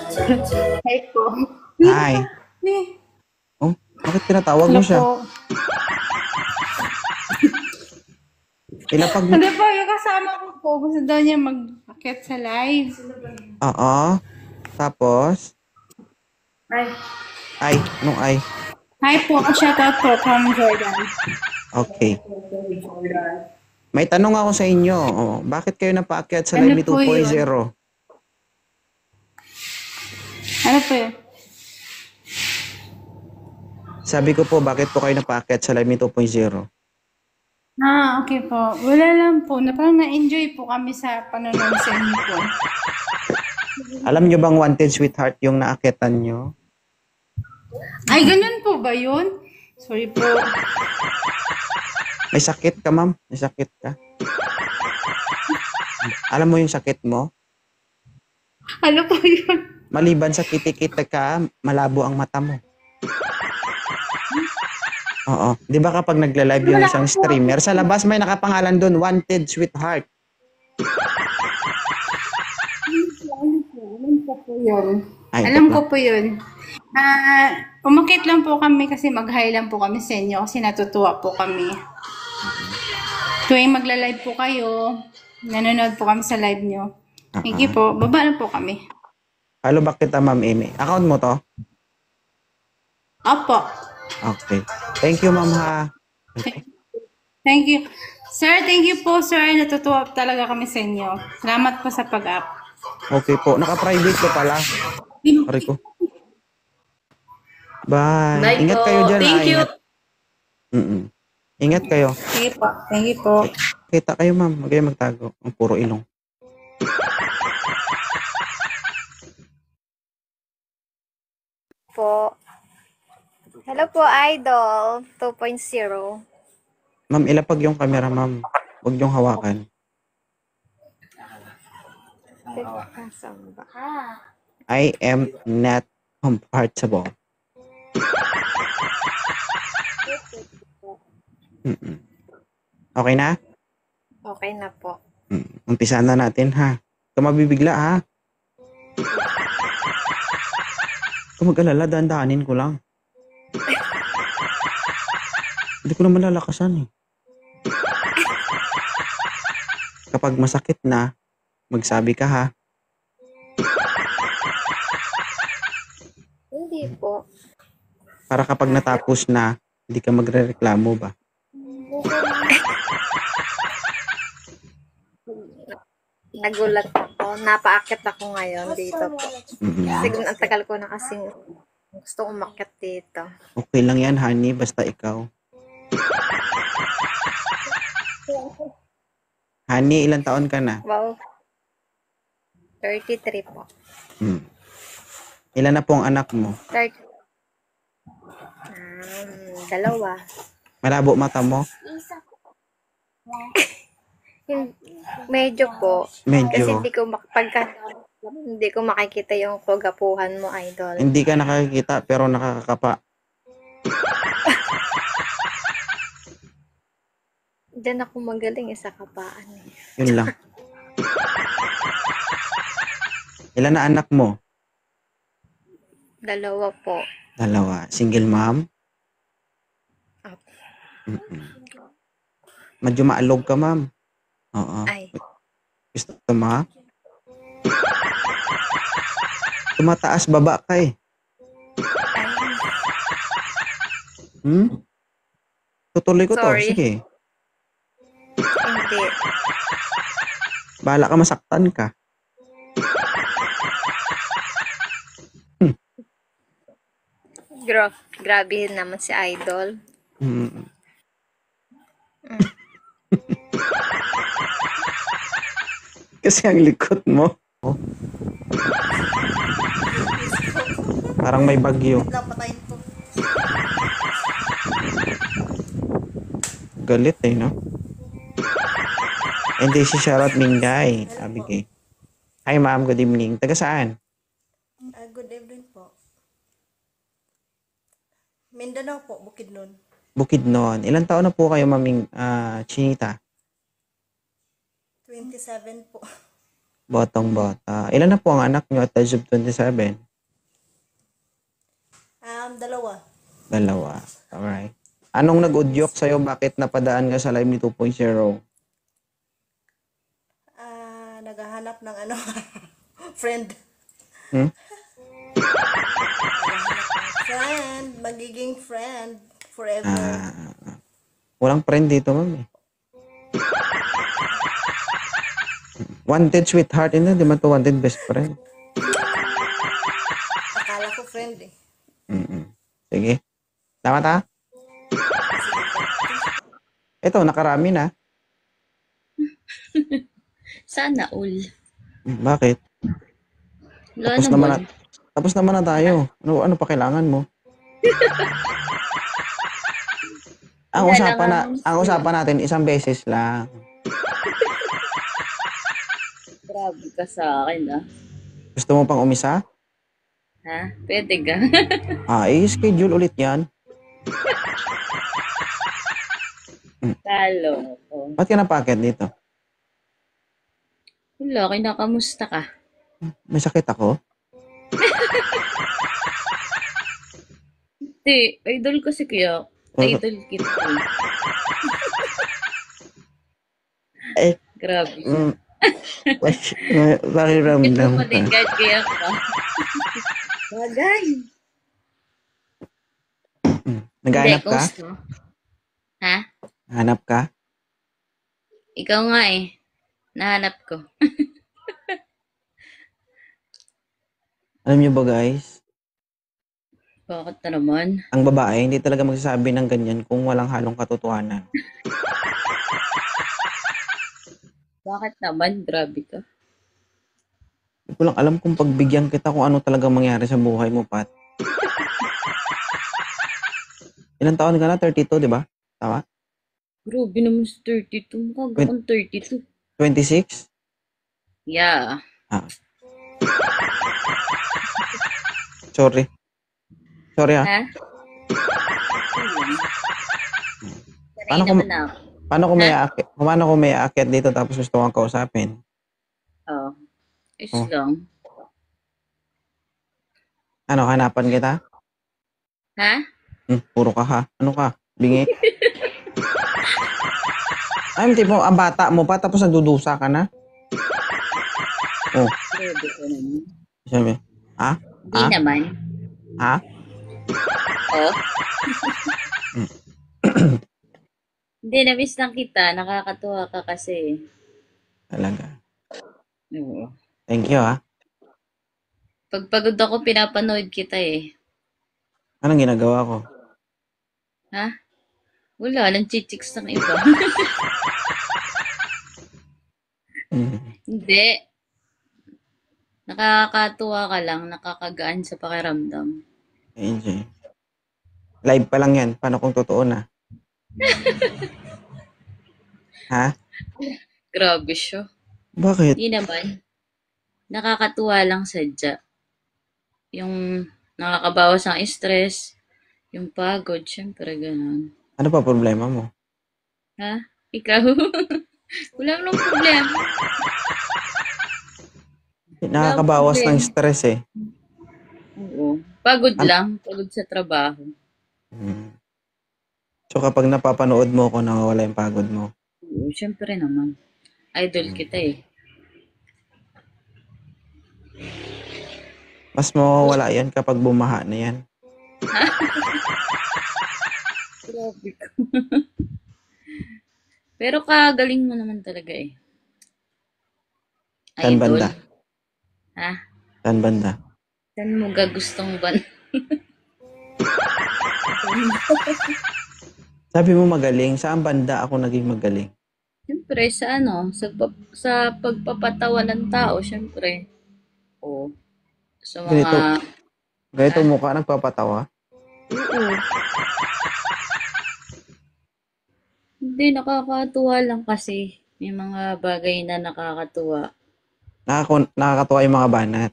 Hi po. Hi. Eh, Oh, bakit tinatawag Hello mo po. siya? Ilapag mo. Hindi po, yung kasama ko po. Gusto daw niya mag-akit sa live. Oo. Tapos, Ay. anong ay? Hi po. Shoutout po from Jordan. Okay. May tanong ako sa inyo. Oh, bakit kayo napaakyat sa Ano Live Me po yun? 2.0? Ano po yun? Sabi ko po, bakit po kayo napaakyat sa Live Me 2.0? Okay po. Wala lang po. Parang na-enjoy po kami sa panonood sa inyo po. Alam nyo bang Wanted Sweetheart yung naakyatan nyo? Ay, ganun po ba yun? Sorry po. May sakit ka, ma'am? May sakit ka? Alam mo yung sakit mo? Ano po yun? Maliban sa kitikita ka, malabo ang mata mo. Oo. Di ba kapag nagla-live yung Wala isang po. streamer, sa labas may nakapangalan doon, Wanted Sweetheart. Alam ko po yun. Ay, Alam joke ko lang. po yun. Umakit lang po kami kasi mag-hi lang po kami sa inyo kasi natutuwa po kami. Tuwing magla-live po kayo, nanonood po kami sa live nyo. Thank you po. Baba na po kami. Follow back kita, Ma'am Amy. Account mo to? Opo. Okay. Thank you, Ma'am ha. Thank you. Sir, thank you po, sir. Natutuwa talaga kami sa inyo. Salamat po sa pag-up. Okay po. Naka-private ko pala. Sorry ko. Bye. Bye Ingat po. kayo dyan. Thank you. Ingat. Ingat kayo. Sige po. Thank you po. Kita kayo, ma'am. Huwag kayo magtago. Ang puro ilong. Po. Hello po, Idol 2.0. Ma'am, ilapag yung camera, ma'am. Huwag yung hawakan. Saan ba? I am not comfortable. Okay na? Okay na po. Umpisa na natin, ha? Ito mabibigla, ha? Ito mag-alala, dahan-dahanin ko lang. Hindi ko naman lalakasan, eh. Kapag masakit na, magsabi ka, ha? Hindi po. Para kapag natapos na, hindi ka magre-reklamo ba? Nagulat ako. Napaakit ako ngayon dito po. Kasi ang tagal ko na kasing gusto umakyat dito. Okay lang yan, honey, basta ikaw. Honey, ilang taon ka na? Wow. 33 po. Ilan na po ang anak mo? 30. Dalawa. Malabo mata mo? Medyo po. Medyo. Kasi hindi ko makikita yung kagapuhan mo, Idol. Hindi ka nakakikita pero nakakakapa. Diyan ako magaling sa kapaan. Yun lang. Ilan na anak mo? Dalawa po. Dalawa. Single mom? Apo. Medyo maalog ka, ma'am. Oo. Ay. Gusto mo? Tumataas baba ka eh. Tutuloy ko to. Sorry. Sige. Hindi. Bahala ka, masaktan ka. Grabe naman si Idol. Kasi ang likot mo. Parang may bagyo. Galit eh, no? And this is Charlotte Mingay. Sabi kay. Hi ma'am, good evening. Taga saan? Good evening po. Mindanao po, Bukidnon. Bukidnon. Ilan taon na po kayo, maming Chinita? 27 po. Botong-bota. Ilan na po ang anak nyo at the age of 27? Dalawa. Dalawa. Alright. Anong nag-udyok sa'yo? Bakit napadaan ka sa live ni 2.0? Naghahanap ng ano, friend. Hmm? Friend, magiging friend forever. Walang friend dito, ma'am. Wanted sweetheart. Hindi, di man to wanted best friend. Akala ko friend eh. Sige. Tama ta? Ito, nakarami na. Sana all. Bakit? Wala Tapos naman naman. na, tapos naman na tayo. Ano pa kailangan mo? Ang usapan natin isang beses lang. Grabe ka sa akin, ah. Gusto mo pang umisa? Ha? Pwede ka? I-schedule ulit 'yan. Talo ko. Ba't ka napakit dito? Wala, kinakamusta ka? May sakit ako? Hindi, idol kasi kaya. Idol kita. Eh, Grabe siya. Bakit ramdam ka? Maligad kaya ka. Bagay. Naghahanap Hindi, ka? gusto. Ha? Hanap ka? Ikaw nga eh. Nahanap ko. Alam niyo ba guys, Bakit na naman? ang babae hindi talaga magsasabi ng ganyan kung walang halong katotohanan. Bakit naman? Grabe ka. Hindi ko lang alam kung pagbigyan kita kung ano talaga mangyari sa buhay mo, Pat. Ilang taon ka na? 32, di ba? Tama? Grabe naman sa 32. Mukha akong 32. 26? Yeah. Sorry. Sorry ha. Ha? Paano Sanay kung- naman ako. Paano kung may aakyat dito tapos gusto kang kausapin? Oo. Is Oh. lang. Ano, hanapan kita? Ha? Puro ka ha. Ano ka? Bingi? Ay, tipo, ang bata mo pa tapos nagdudusa ka na? Grabe ka naman. Sabi, Di naman. ha? Oh. Hindi, na-miss lang kita. Nakakatuwa ka kasi. Talaga. Oo. Thank you ha. Pag pagod ako, pinapanood kita eh. Anong ginagawa ko? Ha? Wala, nang chichiks ng iba. Hindi. Nakakatuwa ka lang, nakakagaan sa pakiramdam. Enjoy. Live pa lang yan. Paano kung totoo na? Ha? Grabe siya. Bakit? Hindi naman. Nakakatuwa lang sadya. Yung nakakabawas ng stress, yung pagod, syempre ganun. Ano pa problema mo? Ha? Ikaw? Wala nang problema. Nakakabawas ng stress eh. Oo. Pagod lang. Pagod sa trabaho. So kapag napapanood mo ko, nawawala yung pagod mo. Oo, syempre naman. Idol kita eh. Mas mawawala yan kapag bumaha na yan. Grabe ka. Pero kagaling mo naman talaga eh. Saan Idol. banda? Ha? Saan banda? Saan mo gagustong ban? Sabi mo magaling. Saan banda ako naging magaling? Siyempre, sa ano, sa pagpapatawa ng tao, siyempre. Oo. Sa mga... Ganito mukha nagpapatawa? Oo. Hindi, nakakatuwa lang kasi. May mga bagay na nakakatuwa. Nakakatuwa yung mga banat.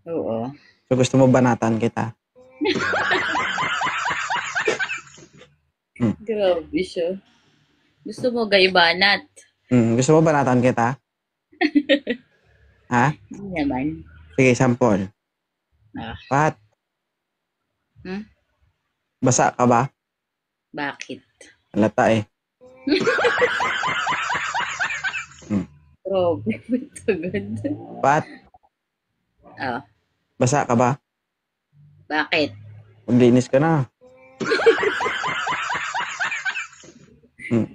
Oo. So gusto mo banatan kita? Grabe siya. Gusto mo gaybanat. Gusto mo banatan kita? Ha? Hindi naman. Sige, sample. Ah. Pat, Hmm? basa ka ba? Bakit? Halata eh. Grabe, ito ganda. Pat, Ah, basa ka ba? bakit? Maglinis ka na.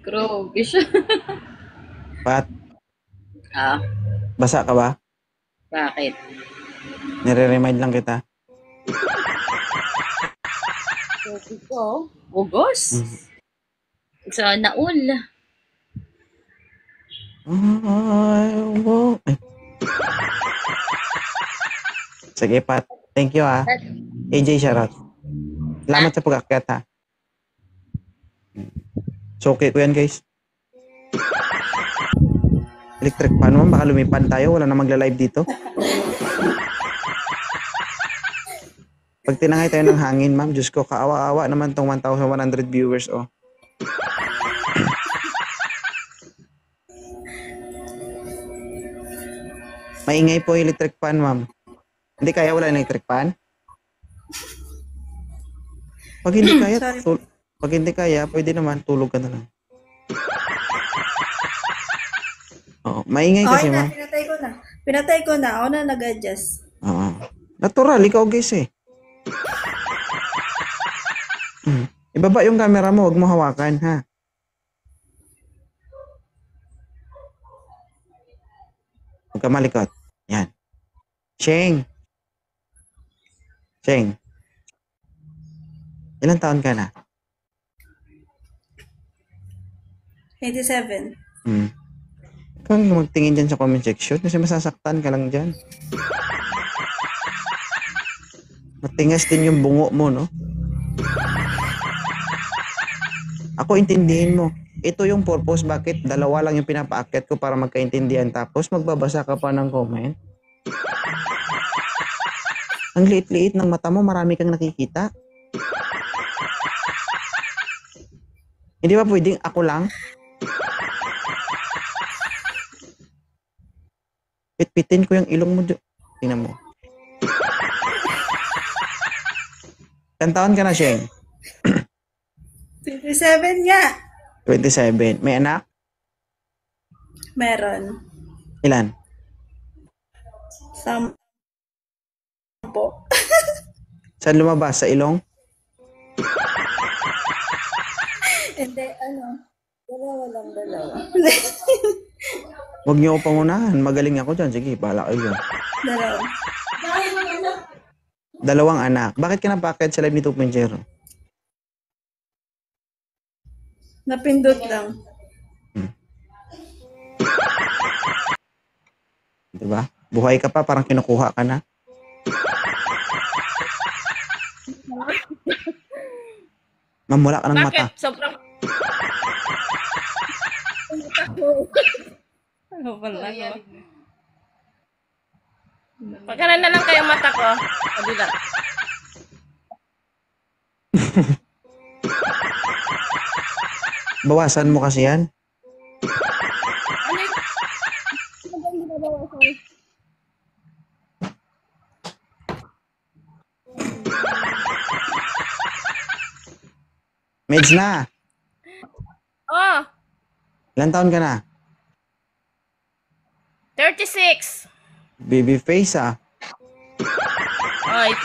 Grabe siya. Pat, Ah, basa ka ba? bakit? Nire-remind lang kita. Grabe ko. Bugos. Sana all. Ay. Sige, Pat. Thank you, ha. AJ, shoutout. Salamat sa pag-akyat, ha. So, okay ko yan, guys. Electric fan mo, baka lumipad tayo. Wala na magla-live dito. Pag tinangay tayo ng hangin, ma'am, Diyos ko, kaawa-awa naman tong 1,100 viewers, oh. Maingay po electric fan, ma'am. Hindi kaya wala electric fan? Pag hindi kaya, pag hindi kaya, pwede naman, tulog ka na lang. Oo, maingay kasi, Okay na, ma'am. pinatay ko na. Pinatay ko na. Ako na nag-adjust. Oo. Natural, ikaw guys eh. Ibaba yung camera mo, huwag mo hawakan, ha? Huwag ka malikot. Yan. Sheng. Sheng. Ilang taon ka na? 87. Kang magtingin dyan sa comment section kasi masasaktan ka lang dyan. Matingas din yung bungo mo, no? Ako, intindihin mo. Ito yung purpose bakit dalawa lang yung pinapaakyat ko para magkaintindihan tapos magbabasa ka pa ng comment. Ang liit-liit ng mata mo, marami kang nakikita. Hindi ba pwedeng ako lang? Pitpitin ko yung ilong mo. Tingnan mo. Ilang taon ka na, Sheng? 27 nga. 27. May anak? Meron. Ilan? Sampo. Saan lumabas? Sa ilong? Hindi, dalawa lang, dalawa. Huwag niyo ako pangunahan. Magaling ako dyan. Sige, bahala kayo dyan. Dalawa. Dalawang anak. Bakit ka napakit sa live ni 2.0? Napindot lang. Diba? Buhay ka pa, parang kinukuha ka na. Mamula ka ng mata. Bakit? Sobrang... Ano pala ko? Pagkanan na lang kayo mata ko. Kabila. Bawasan mo kasi yan. Meds na. Oh, Ilan taon ka na? 36. Baby face ah. Ay.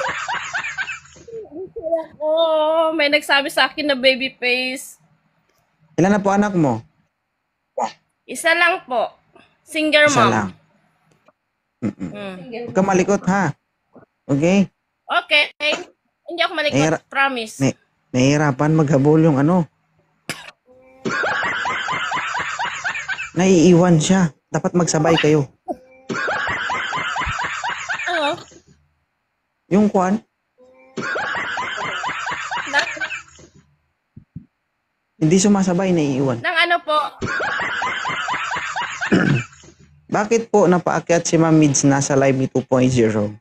Oh, may nagsabi sa akin na baby face. Ilan na po anak mo? Isa lang po. Singer Isa mom. lang. Hmm. Huwag ka malikot ha. Okay? Okay. Hindi ako malikot. Nahira- Promise. Nahihirapan maghabol yung ano. Naiiwan siya. Dapat magsabay kayo. Ano? Yung kwan, hindi sumasabay, naiiwan. Nang ano po? Bakit po napaakyat si Ma'am Mids na sa live ni 2.0?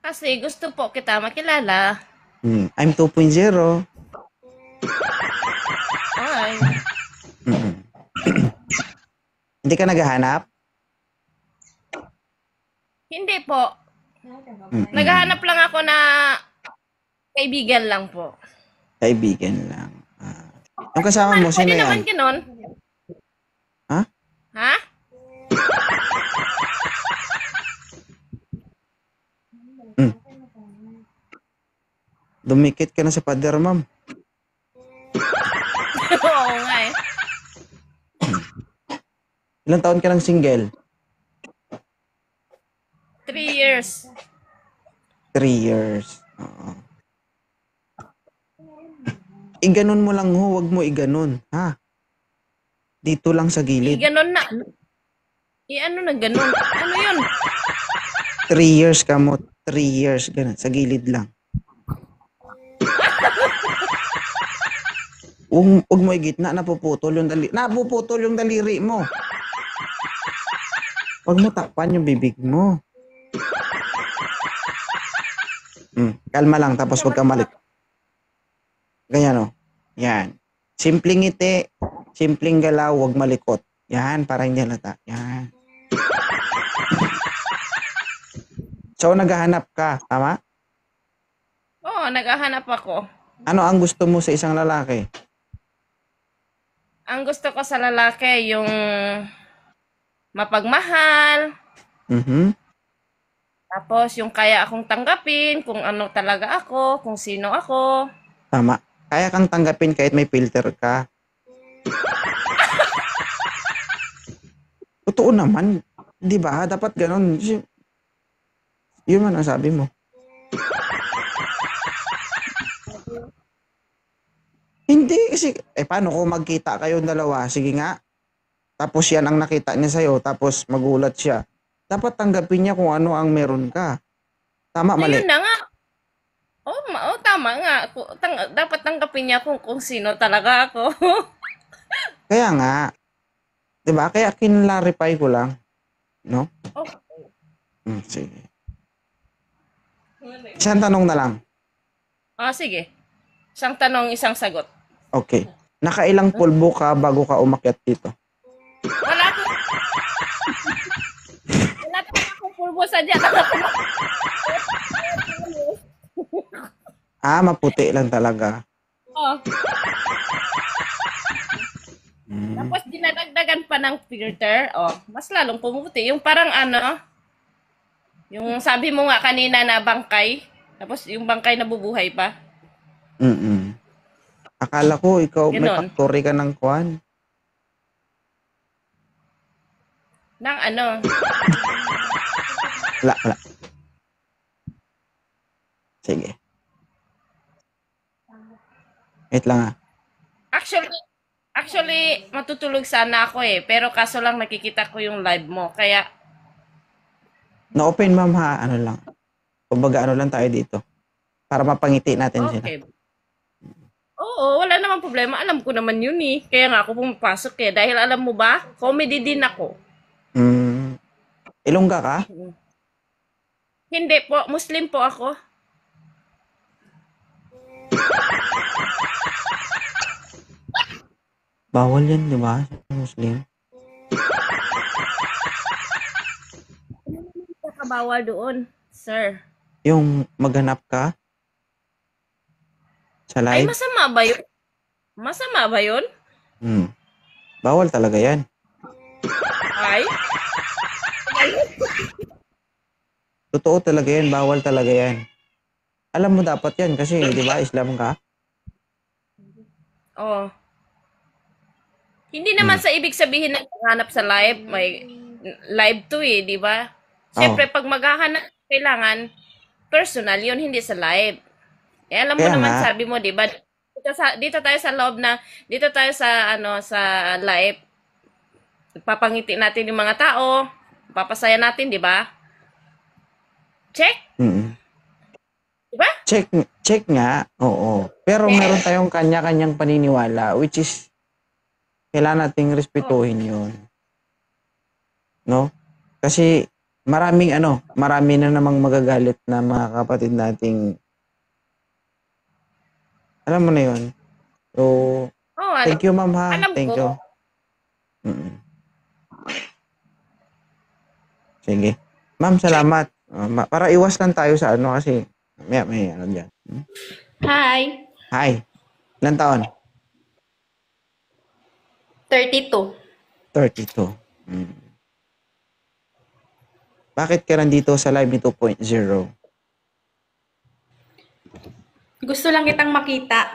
Kasi gusto po kita makilala. I'm 2.0. Ay. Hindi ka naghahanap? Hindi po. Mm-mm. Naghahanap lang ako na kaibigan lang po. Kaibigan lang. Yung kasama mo, sino Pwede yan? naman ganon. Ha? Ha? Dumikit ka na sa pader, ma'am. Oo nga eh. Ilang taon ka lang single? 3 years. 3 years. Oo. Iganon mo lang ho, wag mo iganon. Ha? Dito lang sa gilid. Ganon na. Ano na ganon? Ano yun? 3 years ka mo. 3 years. Ganun. Sa gilid lang. Huwag mo igitna. Napuputol yung daliri mo. Huwag mo takpan yung bibig mo. Kalma lang. Tapos huwag ka malik. Ganyan o. Yan. Simpleng ngiti. Simpleng galaw. Huwag malikot. Yan. Para hindi halata. Yan. So, naghahanap ka. Tama? Oo, naghahanap ako. Ano ang gusto mo sa isang lalaki? Ang gusto ko sa lalaki, yung mapagmahal, Mhm. tapos yung kaya akong tanggapin, kung ano talaga ako, kung sino ako. Tama. Kaya kang tanggapin kahit may filter ka. Totoo naman. Di ba? Dapat ganun. Yun man ang sabi mo. Hindi. Kasi, paano kung magkita kayong dalawa? Sige nga. Tapos yan ang nakita niya sa'yo. Tapos magulat siya. Dapat tanggapin niya kung ano ang meron ka. Tama, mali. Ayun na nga. Tama nga. Dapat tanggapin niya kung sino talaga ako. Kaya nga. Diba? Kaya kinlarify ko lang. No? Okay. Sige. Isang tanong na lang. Sige. Isang tanong, isang sagot. Okay. Nakailang pulbo ka bago ka umakyat dito? Wala pa akong pulbo sa dyan. Maputi lang talaga. Oh. Tapos dinadagdagan pa ng filter. Mas lalong pumuti. Yung parang yung sabi mo nga kanina na bangkay. Tapos yung bangkay nabubuhay pa. Akala ko ikaw may Ganon. factory ka ng kwan. Nang Wala. Sige. Wait lang Actually, matutulog sana ako eh. Pero kaso lang nakikita ko yung live mo. Kaya, Na-open ma'am ha, ano lang. Kumbaga ano lang tayo dito. Para mapangiti natin sila. okay. Oo, wala namang problema. Alam ko naman yun eh. Kaya nga ako pumapasok eh. Dahil alam mo ba, comedy din ako. Ilongga ka? Hindi po, Muslim po ako. Bawal yan, di ba? Muslim. Bawal doon, sir. Yung maghanap ka sa Ay, live. masama ba yun? Masama ba yun? Bawal talaga yan. Ay? Totoo talaga yan. Bawal talaga yan. Alam mo dapat yan kasi, di ba, Islam ka? Oh. Hindi naman sa ibig sabihin na hanap sa live, may live to eh, di ba? Siyempre, pag maghahanap, kailangan personal yun, hindi sa live. Alam mo Kaya naman, nga. sabi mo, di ba? Dito tayo sa loob dito tayo sa, sa live. Papangiti natin yung mga tao. Papasaya natin, di ba? Check? Diba? Check nga. Oo. Pero meron tayong kanya-kanyang paniniwala which is kailangan nating respetuhin yun. No? Kasi marami na namang magagalit na mga kapatid nating alam mo na yun. So, thank you ma'am ha. Alam Thank ko. you. Sige. Ma'am, salamat. Para iwas lang tayo sa ano kasi may ano dyan. Hi. Hi. Ilan taon? 32. 32. Bakit ka nandito sa live ni 2.0? Gusto lang kitang makita.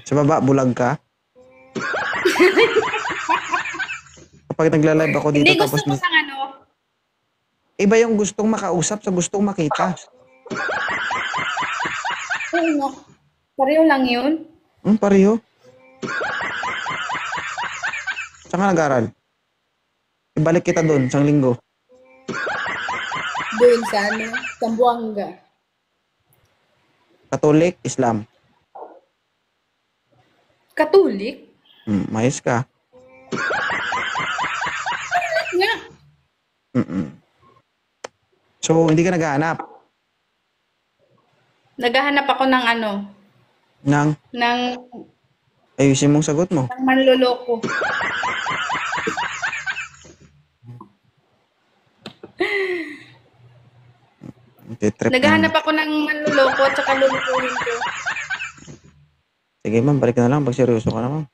Sa baba, bulag ka? Kapag nagla-live ako dito Hindi gusto tapos ko ng ano. iba yung gustong makausap sa gustong makita. Ano? Pareho lang yun. Pareho. Saan ka nag-aral? Ibalik kita doon, isang linggo. Doon sa ano, Zamboanga. Katolik, Islam. Katolik? Mayos ka. Nga. So, hindi ka naghahanap Naghahanap ako ng ano, ng ng ayusin mong sagot mo. manloloko. Trip Naghahanap ako ng manloloko at saka lulukuhin ko. Sige ma'am, balik ka na lang pag seryoso ka na ma'am.